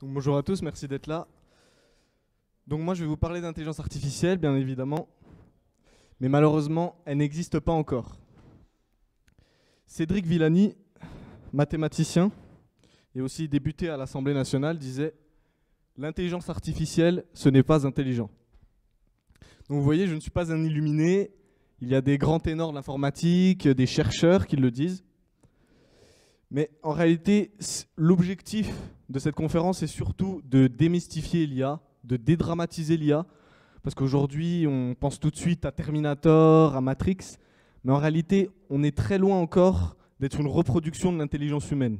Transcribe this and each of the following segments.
Donc, bonjour à tous, merci d'être là. Donc moi je vais vous parler d'intelligence artificielle, bien évidemment, mais malheureusement elle n'existe pas encore. Cédric Villani, mathématicien et aussi député à l'Assemblée nationale, disait « L'intelligence artificielle, ce n'est pas intelligent ». Donc vous voyez, je ne suis pas un illuminé, il y a des grands ténors de l'informatique, des chercheurs qui le disent. Mais en réalité, l'objectif de cette conférence est surtout de démystifier l'IA, de dédramatiser l'IA, parce qu'aujourd'hui, on pense tout de suite à Terminator, à Matrix, mais en réalité, on est très loin encore d'être une reproduction de l'intelligence humaine.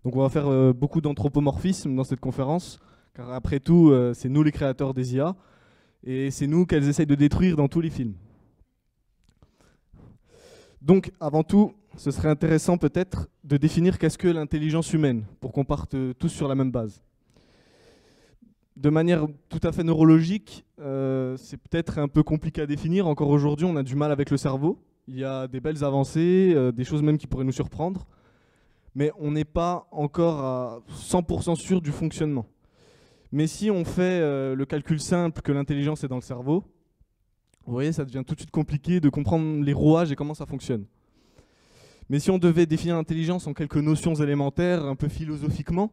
Donc on va faire beaucoup d'anthropomorphisme dans cette conférence, car après tout, c'est nous les créateurs des IA, et c'est nous qu'elles essayent de détruire dans tous les films. Donc, avant tout, ce serait intéressant peut-être de définir qu'est-ce que l'intelligence humaine, pour qu'on parte tous sur la même base. De manière tout à fait neurologique, c'est peut-être un peu compliqué à définir. Encore aujourd'hui, on a du mal avec le cerveau. Il y a des belles avancées, des choses même qui pourraient nous surprendre. Mais on n'est pas encore à 100% sûr du fonctionnement. Mais si on fait le calcul simple que l'intelligence est dans le cerveau, vous voyez, ça devient tout de suite compliqué de comprendre les rouages et comment ça fonctionne. Mais si on devait définir l'intelligence en quelques notions élémentaires, un peu philosophiquement,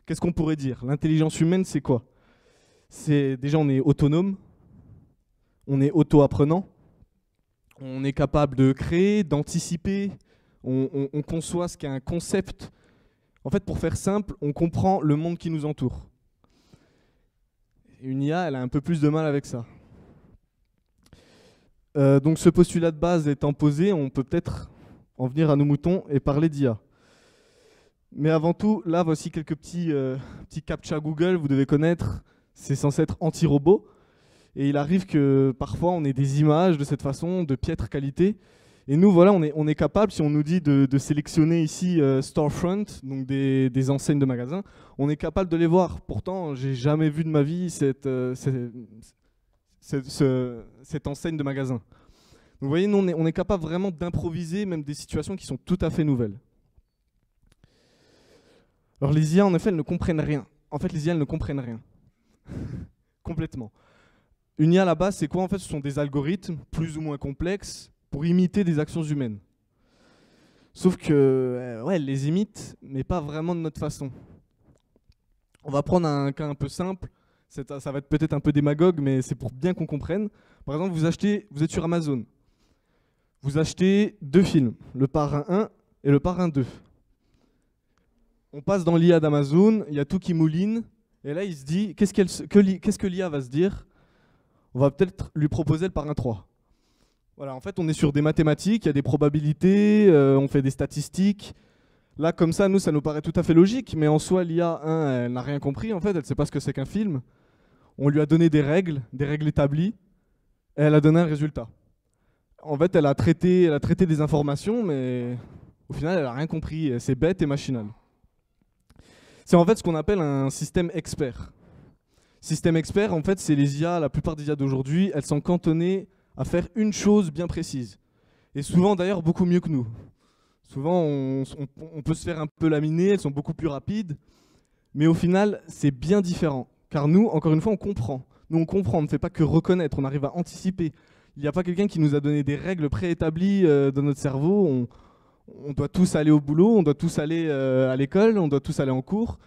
qu'est-ce qu'on pourrait dire? L'intelligence humaine, c'est quoi? Déjà, on est autonome, on est auto-apprenant, on est capable de créer, d'anticiper, on conçoit ce qu'est un concept. En fait, pour faire simple, on comprend le monde qui nous entoure. Une IA, elle a un peu plus de mal avec ça. Donc ce postulat de base étant posé, on peut peut-être en venir à nos moutons et parler d'IA. Mais avant tout, là, voici quelques petits captcha Google, vous devez connaître. C'est censé être anti-robot. Et il arrive que parfois, on ait des images de cette façon, de piètre qualité. Et nous, voilà, on est capable, si on nous dit de sélectionner ici storefront, donc des enseignes de magasins, on est capable de les voir. Pourtant, j'ai jamais vu de ma vie cette enseigne de magasin. Vous voyez, nous, on est capable vraiment d'improviser même des situations qui sont tout à fait nouvelles. Alors les IA, en effet, elles ne comprennent rien. En fait, les IA, elles ne comprennent rien. Complètement. Une IA, à la base, c'est quoi? En fait, ce sont des algorithmes plus ou moins complexes pour imiter des actions humaines. Sauf que, ouais, elles les imitent, mais pas vraiment de notre façon. On va prendre un cas un peu simple. Ça va être peut-être un peu démagogue, mais c'est pour bien qu'on comprenne. Par exemple, vous êtes sur Amazon. Vous achetez 2 films, Le Parrain 1 et Le Parrain 2. On passe dans l'IA d'Amazon, il y a tout qui mouline, et là il se dit, qu'est-ce que l'IA va se dire? On va peut-être lui proposer Le Parrain 3. Voilà, en fait on est sur des mathématiques, il y a des probabilités, on fait des statistiques. Là comme ça, ça nous paraît tout à fait logique, mais en soi l'IA, elle n'a rien compris, en fait, elle ne sait pas ce que c'est qu'un film. On lui a donné des règles établies, et elle a donné un résultat. En fait, elle a traité des informations, mais au final, elle n'a rien compris. C'est bête et machinal. C'est en fait ce qu'on appelle un système expert. Système expert, en fait, c'est les IA, la plupart des IA d'aujourd'hui, elles sont cantonnées à faire une chose bien précise. Et souvent, d'ailleurs, beaucoup mieux que nous. Souvent, on peut se faire un peu laminer, elles sont beaucoup plus rapides. Mais au final, c'est bien différent. Car nous, encore une fois, on comprend. Nous, on comprend, on ne fait pas que reconnaître, on arrive à anticiper. Il n'y a pas quelqu'un qui nous a donné des règles préétablies dans notre cerveau. On doit tous aller au boulot, on doit tous aller à l'école, on doit tous aller en cours.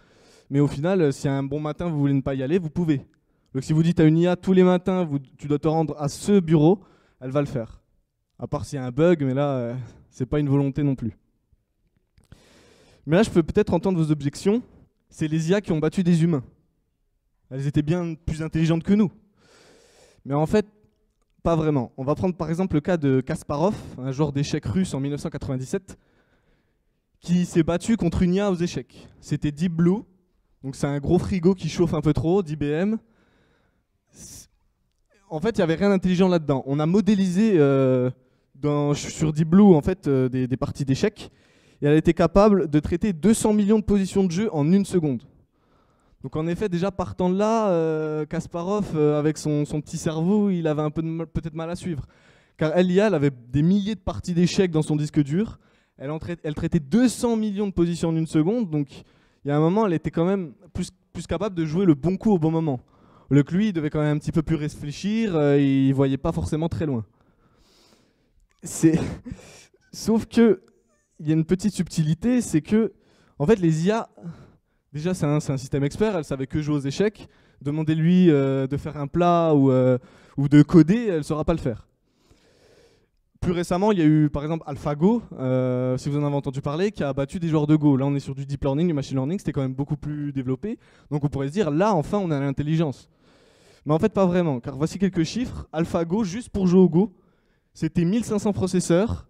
Mais au final, si un bon matin vous voulez ne pas y aller, vous pouvez. Donc si vous dites à une IA tous les matins, tu dois te rendre à ce bureau, elle va le faire. À part s'il y a un bug, mais là, c'est pas une volonté non plus. Mais là, je peux peut-être entendre vos objections. C'est les IA qui ont battu des humains. Elles étaient bien plus intelligentes que nous. Mais en fait, pas vraiment. On va prendre par exemple le cas de Kasparov, un joueur d'échecs russe en 1997, qui s'est battu contre une IA aux échecs. C'était Deep Blue, donc c'est un gros frigo qui chauffe un peu trop, d'IBM. En fait, il n'y avait rien d'intelligent là-dedans. On a modélisé sur Deep Blue en fait, des parties d'échecs, et elle était capable de traiter 200 millions de positions de jeu en 1 seconde. Donc en effet, déjà partant de là, Kasparov, avec son petit cerveau, il avait un peu peut-être mal à suivre. Car l'IA, elle avait des milliers de parties d'échecs dans son disque dur. Elle traitait 200 millions de positions en 1 seconde. Donc il y a un moment, elle était quand même plus capable de jouer le bon coup au bon moment. Le que lui, il devait quand même un petit peu plus réfléchir, il voyait pas forcément très loin. Sauf que il y a une petite subtilité, c'est que en fait les IA, déjà c'est un système expert, elle savait que jouer aux échecs. Demandez-lui de faire un plat ou de coder, elle ne saura pas le faire. Plus récemment, il y a eu par exemple AlphaGo, si vous en avez entendu parler, qui a battu des joueurs de Go. Là, on est sur du deep learning, du machine learning, c'était quand même beaucoup plus développé. Donc on pourrait se dire, là, enfin, on a l'intelligence. Mais en fait, pas vraiment, car voici quelques chiffres. AlphaGo, juste pour jouer au Go, c'était 1500 processeurs,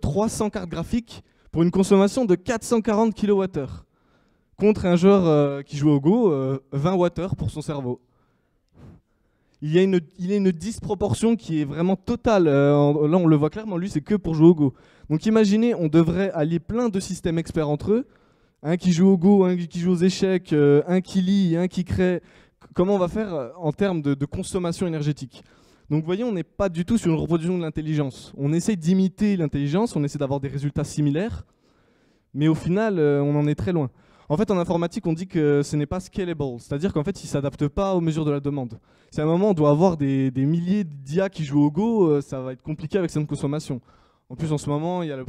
300 cartes graphiques, pour une consommation de 440 kWh. Contre un joueur qui joue au Go, 20 Wh pour son cerveau. Il y a une disproportion qui est vraiment totale. Là, on le voit clairement, lui, c'est que pour jouer au Go. Donc imaginez, on devrait allier plein de systèmes experts entre eux. Un qui joue au Go, un qui joue aux échecs, un qui lit, un qui crée. Comment on va faire en termes de consommation énergétique? Donc vous voyez, on n'est pas du tout sur une reproduction de l'intelligence. On essaie d'imiter l'intelligence, on essaie d'avoir des résultats similaires, mais au final, on en est très loin. En fait, en informatique, on dit que ce n'est pas scalable, c'est-à-dire qu'en fait, il ne s'adapte pas aux mesures de la demande. Si à un moment, on doit avoir des milliers d'IA qui jouent au Go, ça va être compliqué avec cette consommation. En plus, en ce moment, il y a les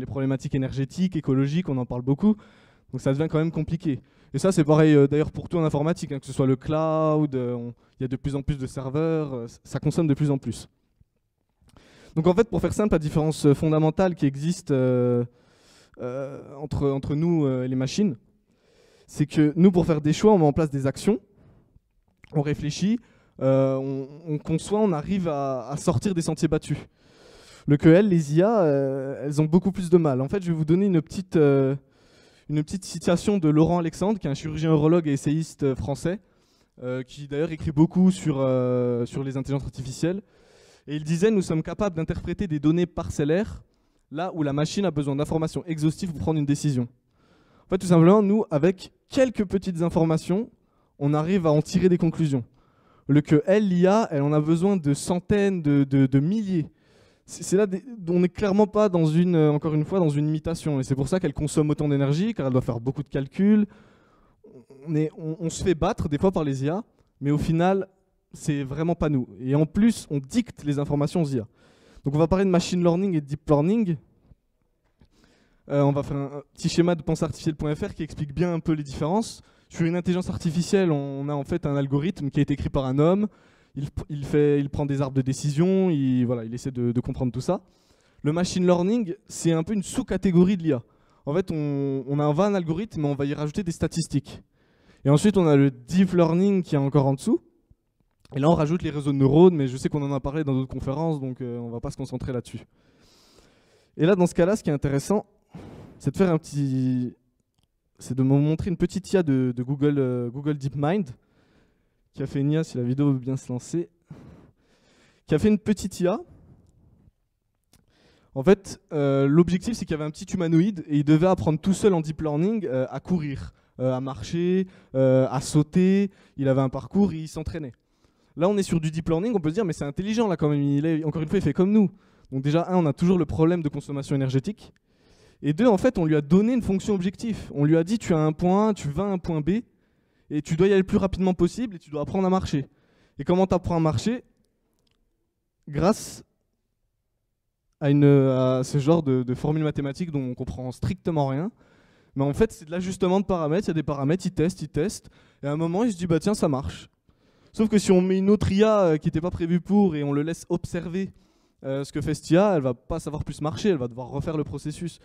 problématiques énergétiques, écologiques, on en parle beaucoup, donc ça devient quand même compliqué. Et ça, c'est pareil d'ailleurs pour tout en informatique, hein, que ce soit le cloud, il y a de plus en plus de serveurs, ça consomme de plus en plus. Donc en fait, pour faire simple, la différence fondamentale qui existe entre nous et les machines, c'est que nous, pour faire des choix, on met en place des actions, on réfléchit, on conçoit, on arrive à sortir des sentiers battus. Le que les IA, elles ont beaucoup plus de mal. En fait, je vais vous donner une petite citation de Laurent Alexandre, qui est un chirurgien urologue et essayiste français, qui d'ailleurs écrit beaucoup sur les intelligences artificielles. Et il disait, nous sommes capables d'interpréter des données parcellaires, là où la machine a besoin d'informations exhaustives pour prendre une décision. En fait, tout simplement, nous, avec quelques petites informations, on arrive à en tirer des conclusions. Le que l'IA, elle en a besoin de centaines, de milliers. C'est là, on n'est clairement pas dans encore une fois, dans une imitation. Et c'est pour ça qu'elle consomme autant d'énergie, car elle doit faire beaucoup de calculs. On se fait battre des fois par les IA, mais au final, c'est vraiment pas nous. Et en plus, on dicte les informations aux IA. Donc on va parler de machine learning et de deep learning. On va faire un petit schéma de pensée-artificielle.fr qui explique bien un peu les différences. Sur une intelligence artificielle, on a en fait un algorithme qui a été écrit par un homme. Il prend des arbres de décision, il essaie de comprendre tout ça. Le machine learning, c'est un peu une sous-catégorie de l'IA. En fait, on a un algorithme, mais on va y rajouter des statistiques. Et ensuite, on a le deep learning qui est encore en dessous. Et là, on rajoute les réseaux de neurones, mais je sais qu'on en a parlé dans d'autres conférences, donc on ne va pas se concentrer là-dessus. Et là, dans ce cas-là, ce qui est intéressant, c'est de faire c'est de me montrer une petite IA de Google DeepMind, qui a fait une IA, si la vidéo veut bien se lancer, qui a fait une petite IA. En fait, l'objectif, c'est qu'il y avait un petit humanoïde et il devait apprendre tout seul en deep learning à courir, à marcher, à sauter. Il avait un parcours et il s'entraînait. Là, on est sur du deep learning, on peut se dire, mais c'est intelligent là quand même. Encore une fois, il fait comme nous. Donc déjà, on a toujours le problème de consommation énergétique. Et deux, en fait, on lui a donné une fonction objectif. On lui a dit, tu as un point A, tu vas à un point B, et tu dois y aller le plus rapidement possible, et tu dois apprendre à marcher. Et comment tu apprends à marcher? Grâce à ce genre de formules mathématiques dont on comprend strictement rien. Mais en fait, c'est de l'ajustement de paramètres. Il y a des paramètres, ils testent. Et à un moment, il se dit, bah tiens, ça marche. Sauf que si on met une autre IA qui n'était pas prévue pour, et on le laisse observer ce que fait cette IA, elle va pas savoir plus marcher, elle va devoir refaire le processus.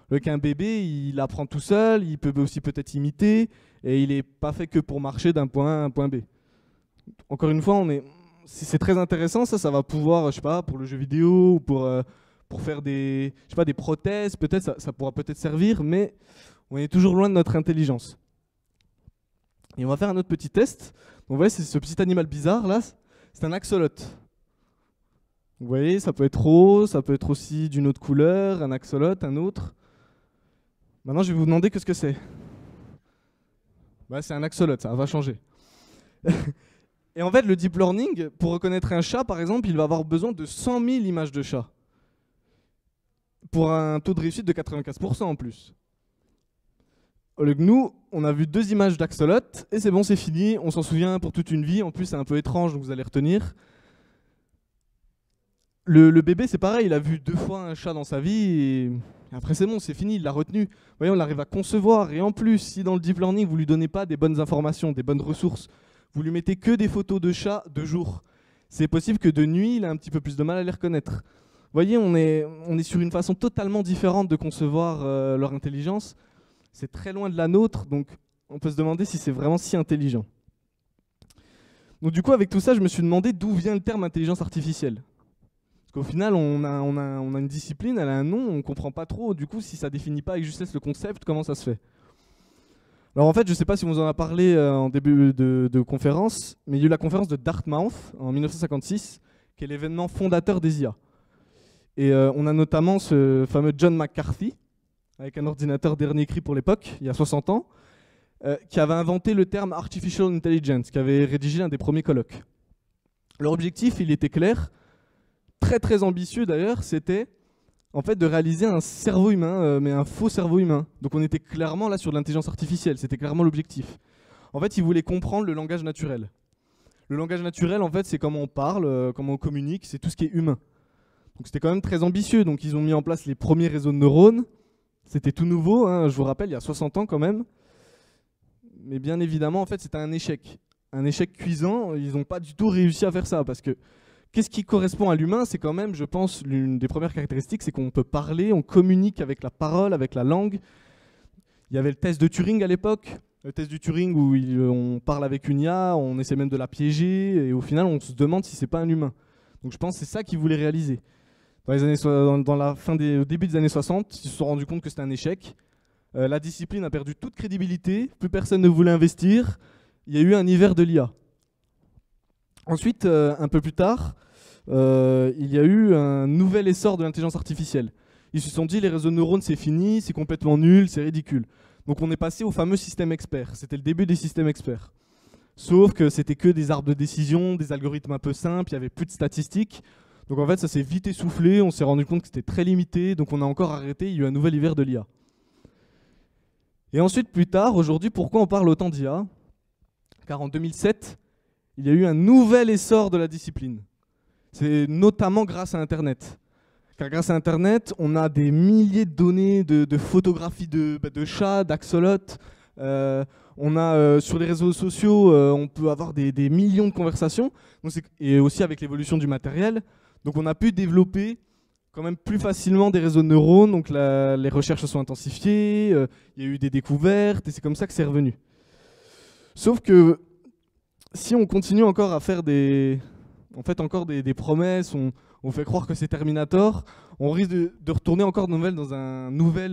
Avec un bébé, il apprend tout seul, il peut aussi peut-être imiter, et il n'est pas fait que pour marcher d'un point A à un point B. Encore une fois, c'est très intéressant, ça va pouvoir, je sais pas, pour le jeu vidéo, ou pour faire des prothèses, peut-être, ça pourra peut-être servir, mais on est toujours loin de notre intelligence. Et on va faire un autre petit test. Donc, vous voyez, c'est ce petit animal bizarre là, c'est un axoloot. Vous voyez, ça peut être rose, ça peut être aussi d'une autre couleur, un axoloot, un autre. Maintenant, je vais vous demander ce que c'est. C'est un axoloot, ça va changer. Et en fait, le deep learning, pour reconnaître un chat, par exemple, il va avoir besoin de 100 000 images de chat. Pour un taux de réussite de 95% en plus. Au lieu que nous, on a vu 2 images d'axolot, et c'est bon, c'est fini, on s'en souvient pour toute une vie. En plus, c'est un peu étrange, donc vous allez retenir. Le bébé, c'est pareil, il a vu 2 fois un chat dans sa vie, et après c'est bon, c'est fini, il l'a retenu. Vous voyez, on arrive à concevoir, et en plus, si dans le deep learning, vous lui donnez pas des bonnes informations, des bonnes ressources, vous lui mettez que des photos de chats de jour, c'est possible que de nuit, il a un petit peu plus de mal à les reconnaître. Vous voyez, on est sur une façon totalement différente de concevoir leur intelligence. C'est très loin de la nôtre, donc on peut se demander si c'est vraiment si intelligent. Donc du coup, avec tout ça, je me suis demandé d'où vient le terme intelligence artificielle. Parce qu'au final, on a une discipline, elle a un nom, on ne comprend pas trop. Du coup, si ça ne définit pas avec justesse le concept, comment ça se fait? Alors en fait, je ne sais pas si on vous en a parlé en début de conférence, mais il y a eu la conférence de Dartmouth en 1956, qui est l'événement fondateur des IA. Et on a notamment ce fameux John McCarthy, avec un ordinateur dernier cri pour l'époque, il y a 60 ans, qui avait inventé le terme Artificial Intelligence, qui avait rédigé l'un des premiers colloques. Leur objectif, il était clair, très très ambitieux d'ailleurs, c'était en fait de réaliser un cerveau humain, mais un faux cerveau humain. Donc on était clairement là sur l'intelligence artificielle, c'était clairement l'objectif. En fait, ils voulaient comprendre le langage naturel. Le langage naturel, en fait, c'est comment on parle, comment on communique, c'est tout ce qui est humain. Donc c'était quand même très ambitieux, donc ils ont mis en place les premiers réseaux de neurones. C'était tout nouveau, hein, je vous rappelle, il y a 60 ans quand même. Mais bien évidemment, en fait, c'était un échec. Un échec cuisant, ils n'ont pas du tout réussi à faire ça, parce que qu'est-ce qui correspond à l'humain? C'est quand même, je pense, l'une des premières caractéristiques, c'est qu'on peut parler, on communique avec la parole, avec la langue. Il y avait le test de Turing à l'époque, le test du Turing où on parle avec une IA, on essaie même de la piéger, et au final, on se demande si c'est pas un humain. Donc je pense que c'est ça qu'ils voulaient réaliser. Au début des années 60, ils se sont rendus compte que c'était un échec. La discipline a perdu toute crédibilité, plus personne ne voulait investir. Il y a eu un hiver de l'IA. Ensuite, un peu plus tard, il y a eu un nouvel essor de l'intelligence artificielle. Ils se sont dit les réseaux de neurones c'est fini, c'est complètement nul, c'est ridicule. Donc on est passé au fameux système expert. C'était le début des systèmes experts. Sauf que c'était que des arbres de décision, des algorithmes un peu simples, il n'y avait plus de statistiques. Donc en fait ça s'est vite essoufflé, on s'est rendu compte que c'était très limité, donc on a encore arrêté, il y a eu un nouvel hiver de l'IA. Et ensuite plus tard, aujourd'hui, pourquoi on parle autant d'IA? Car en 2007, il y a eu un nouvel essor de la discipline. C'est notamment grâce à Internet. Car grâce à Internet, on a des milliers de données de photographies de chats, d'axolotes. On a sur les réseaux sociaux, on peut avoir des millions de conversations. Et aussi avec l'évolution du matériel. Donc on a pu développer quand même plus facilement des réseaux de neurones. Donc les recherches se sont intensifiées, il y a eu des découvertes, et c'est comme ça que c'est revenu. Sauf que si on continue encore à faire encore des promesses, on fait croire que c'est Terminator, on risque de retourner encore de nouvelles dans un nouvel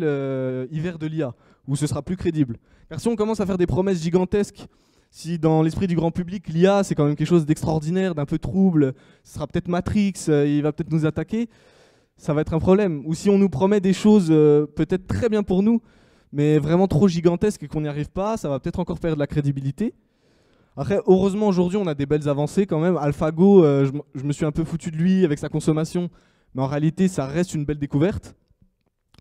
hiver de l'IA, où ce sera plus crédible. Car si on commence à faire des promesses gigantesques, si dans l'esprit du grand public, l'IA c'est quand même quelque chose d'extraordinaire, d'un peu trouble, ce sera peut-être Matrix, il va peut-être nous attaquer, ça va être un problème. Ou si on nous promet des choses peut-être très bien pour nous, mais vraiment trop gigantesques et qu'on n'y arrive pas, ça va peut-être encore perdre la crédibilité. Après, heureusement, aujourd'hui, on a des belles avancées quand même. AlphaGo, je me suis un peu foutu de lui avec sa consommation, mais en réalité, ça reste une belle découverte.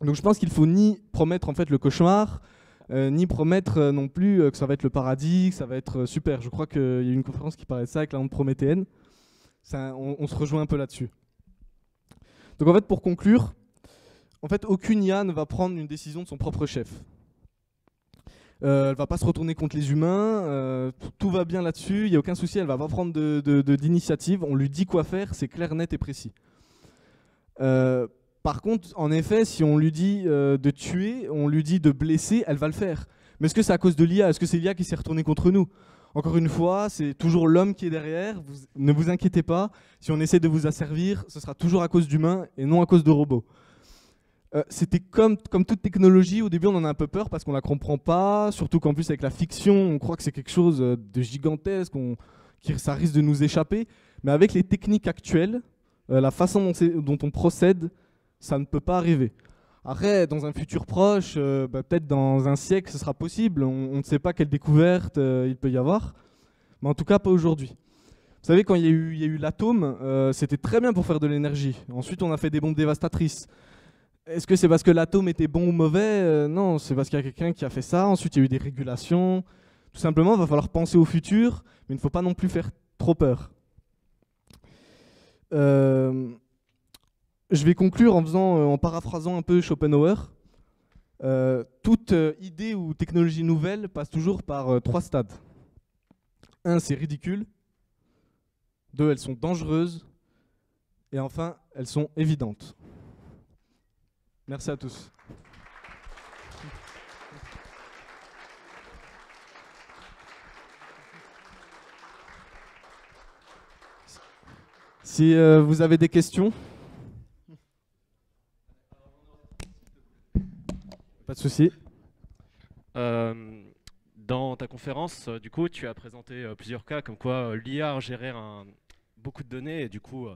Donc je pense qu'il ne faut ni promettre en fait le cauchemar, ni promettre non plus que ça va être le paradis, que ça va être super. Je crois qu'il y a eu une conférence qui parlait de ça avec la honte prométhéenne. On se rejoint un peu là-dessus. Donc en fait, pour conclure, en fait, aucune IA ne va prendre une décision de son propre chef. Elle ne va pas se retourner contre les humains, tout va bien là-dessus, il n'y a aucun souci, elle ne va pas prendre d'initiative, on lui dit quoi faire, c'est clair, net et précis. Par contre, en effet, si on lui dit de tuer, on lui dit de blesser, elle va le faire. Mais est-ce que c'est à cause de l'IA? Est-ce que c'est l'IA qui s'est retournée contre nous? Encore une fois, c'est toujours l'homme qui est derrière, ne vous inquiétez pas, si on essaie de vous asservir, ce sera toujours à cause d'humains et non à cause de robots. C'était comme toute technologie, au début on en a un peu peur parce qu'on la comprend pas, surtout qu'en plus avec la fiction, on croit que c'est quelque chose de gigantesque, ça risque de nous échapper. Mais avec les techniques actuelles, la façon dont on procède, ça ne peut pas arriver. Après, dans un futur proche, peut-être dans un siècle, ce sera possible. On ne sait pas quelle découverte il peut y avoir, mais en tout cas pas aujourd'hui. Vous savez, quand il y a eu l'atome, c'était très bien pour faire de l'énergie. Ensuite, on a fait des bombes dévastatrices. Est-ce que c'est parce que l'atome était bon ou mauvais? Non, c'est parce qu'il y a quelqu'un qui a fait ça. Ensuite, il y a eu des régulations. Tout simplement, il va falloir penser au futur, mais il ne faut pas non plus faire trop peur. Je vais conclure en paraphrasant un peu Schopenhauer. Toute idée ou technologie nouvelle passe toujours par 3 stades. 1, c'est ridicule. 2, elles sont dangereuses. Et enfin, elles sont évidentes. Merci à tous. Si vous avez des questions, pas de souci. Dans ta conférence, du coup, tu as présenté plusieurs cas comme quoi l'IA gérait beaucoup de données et du coup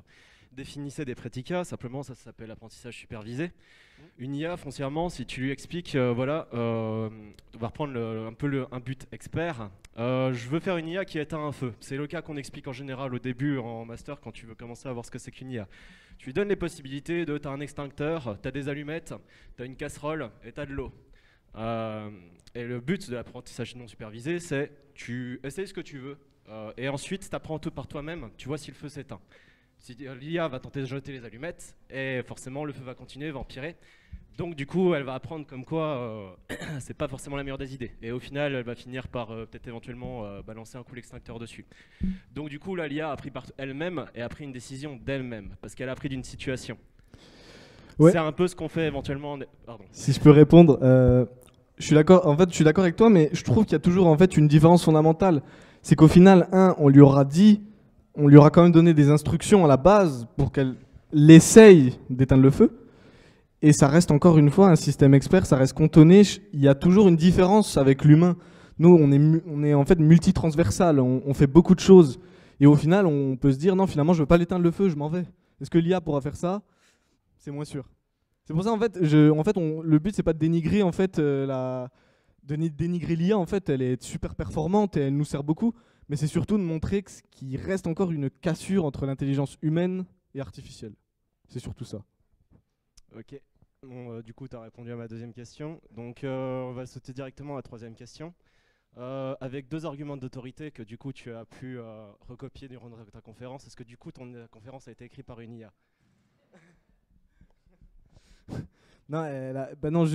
définissait des prédicats. Simplement, ça s'appelle apprentissage supervisé. Une IA, foncièrement, si tu lui expliques, voilà, on va reprendre un but expert. Je veux faire une IA qui éteint un feu. C'est le cas qu'on explique en général au début en master quand tu veux commencer à voir ce que c'est qu'une IA. Tu lui donnes les possibilités de, tu as un extincteur, tu as des allumettes, tu as une casserole et tu as de l'eau. Et le but de l'apprentissage non supervisé, c'est tu essayes ce que tu veux et ensuite tu apprends tout par toi-même, tu vois si le feu s'éteint. Si l'IA va tenter de jeter les allumettes et forcément le feu va continuer, va empirer. Donc du coup elle va apprendre comme quoi c'est pas forcément la meilleure des idées. Et au final elle va finir par peut-être éventuellement balancer un coup l'extincteur dessus. Donc du coup là l'IA a pris par elle-même et a pris une décision d'elle-même parce qu'elle a pris d'une situation. Ouais. C'est un peu ce qu'on fait éventuellement. Pardon. Si je peux répondre, je suis d'accord. En fait, je suis d'accord avec toi, mais je trouve qu'il y a toujours en fait une différence fondamentale. C'est qu'au final, on lui aura quand même donné des instructions à la base pour qu'elle essaye d'éteindre le feu. Et ça reste encore une fois un système expert, ça reste cantonné. Il y a toujours une différence avec l'humain. Nous, on est en fait multitransversal, on fait beaucoup de choses. Et au final, on peut se dire non, finalement, je ne veux pas l'éteindre le feu, je m'en vais. Est-ce que l'IA pourra faire ça? C'est moins sûr. C'est pour ça en fait, le but c'est pas de dénigrer en fait dénigrer l'IA. En fait, elle est super performante et elle nous sert beaucoup, mais c'est surtout de montrer qu'il reste encore une cassure entre l'intelligence humaine et artificielle. C'est surtout ça. Ok. Bon, du coup, tu as répondu à ma deuxième question. Donc, on va sauter directement à la troisième question. Avec 2 arguments d'autorité que du coup tu as pu recopier durant ta conférence. Est-ce que du coup ton conférence a été écrite par une IA? Non, non,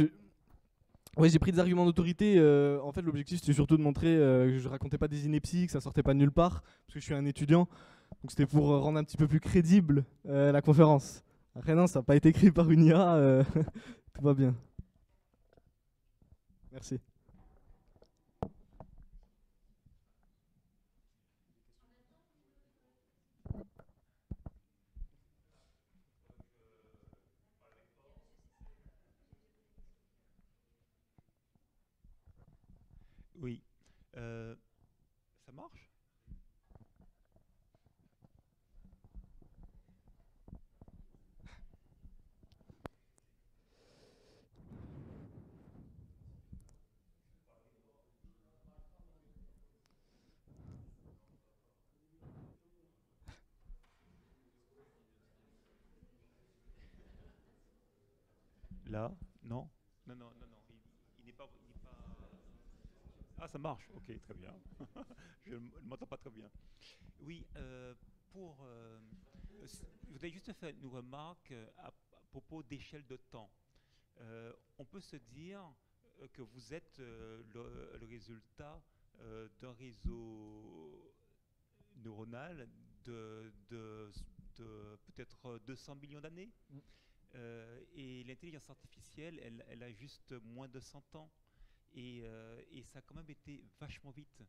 ouais, j'ai pris des arguments d'autorité. En fait, l'objectif c'était surtout de montrer que je racontais pas des inepties, que ça sortait pas de nulle part, parce que je suis un étudiant. Donc c'était pour rendre un petit peu plus crédible la conférence. Après non, ça n'a pas été écrit par une IA. Tout va bien. Merci. Oui. Ça marche? Là? Non? Non, non, non, non. Il n'est pas, Ah, ça marche. Ok, très bien. Je ne m'entends pas très bien. Oui, je voudrais juste faire une remarque à propos d'échelle de temps. On peut se dire que vous êtes le résultat d'un réseau neuronal de peut-être 200 millions d'années. Et l'intelligence artificielle, elle a juste moins de 100 ans. Et ça a quand même été vachement vite.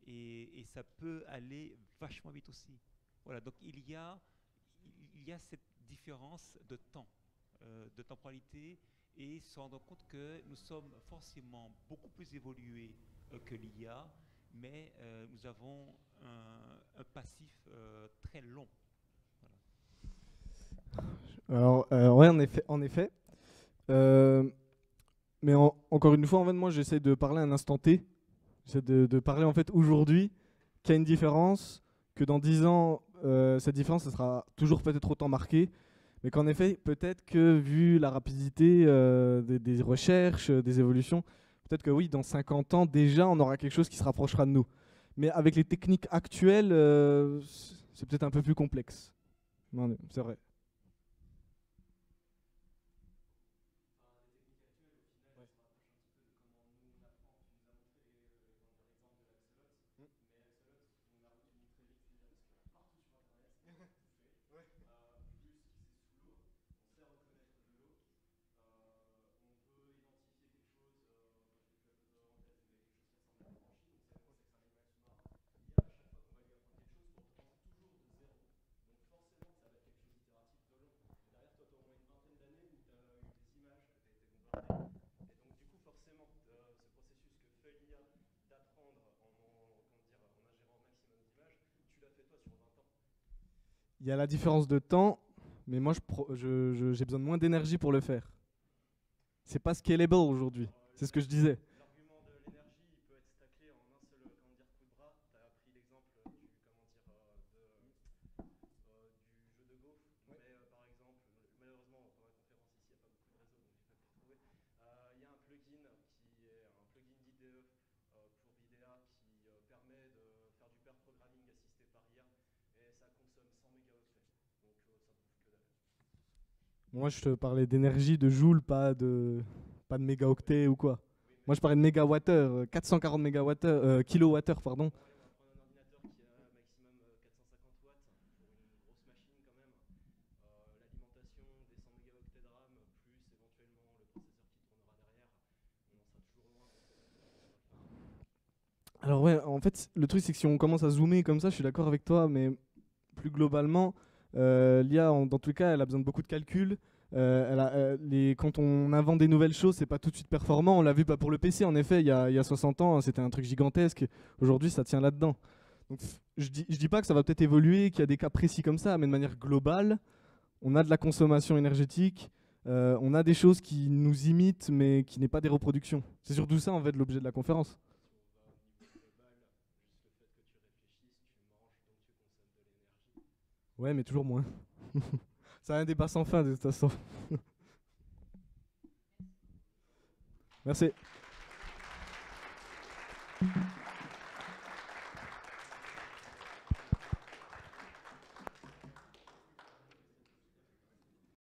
Et ça peut aller vachement vite aussi. Voilà, donc il y a cette différence de temps, de temporalité, et se rendre compte que nous sommes forcément beaucoup plus évolués que l'IA, mais nous avons un passif très long. Voilà. Alors, ouais, en effet. Mais encore une fois, en fait, moi, j'essaie de parler à un instant T. J'essaie de parler en fait aujourd'hui, qu'il y a une différence, que dans 10 ans, cette différence, ça sera toujours peut-être autant marquée, Mais qu'en effet, peut-être que vu la rapidité des recherches, des évolutions, peut-être que oui, dans 50 ans, déjà, on aura quelque chose qui se rapprochera de nous. Mais avec les techniques actuelles, c'est peut-être un peu plus complexe. Non, c'est vrai. Il y a la différence de temps, mais moi, j'ai besoin de moins d'énergie pour le faire. C'est pas scalable aujourd'hui. C'est ce que je disais. L'argument de l'énergie, il peut être stacklé en un seul coup de bras. Tu as pris l'exemple du jeu de Go. Mais par exemple, malheureusement, pendant la conférence ici, il n'y a pas beaucoup de réseau, donc j'ai pas pu le trouver. Il y a un plugin qui est un plugin d'IDE pour Videa qui permet de faire du pair programming assisté par IA et ça consomme 100 mégaoctets. Donc ça bouffe que dalle. Moi, je te parlais d'énergie, de joules, pas de mégaoctets ou quoi. Moi, je parlais de mégawattheures, 440 mégawattheures, kilowattheures, pardon. On va prendre un ordinateur qui a maximum 450 watts pour une grosse machine quand même. L'alimentation des 100 mégaoctets de RAM plus éventuellement le processeur qui tournera derrière, on en sera toujours loin. Alors ouais, en fait, le truc, c'est que si on commence à zoomer comme ça, je suis d'accord avec toi, mais plus globalement, l'IA, dans tous les cas, elle a besoin de beaucoup de calculs. Quand on invente des nouvelles choses, c'est pas tout de suite performant. On l'a vu pour le PC, en effet, il y a 60 ans, c'était un truc gigantesque. Aujourd'hui, ça tient là-dedans. Donc, je dis pas que ça va peut-être évoluer, qu'il y a des cas précis comme ça, mais de manière globale, on a de la consommation énergétique, on a des choses qui nous imitent, mais qui n'est pas des reproductions. C'est surtout ça, en fait, l'objet de la conférence. Ouais, mais toujours moins. C'est un débat sans fin de toute façon. Merci.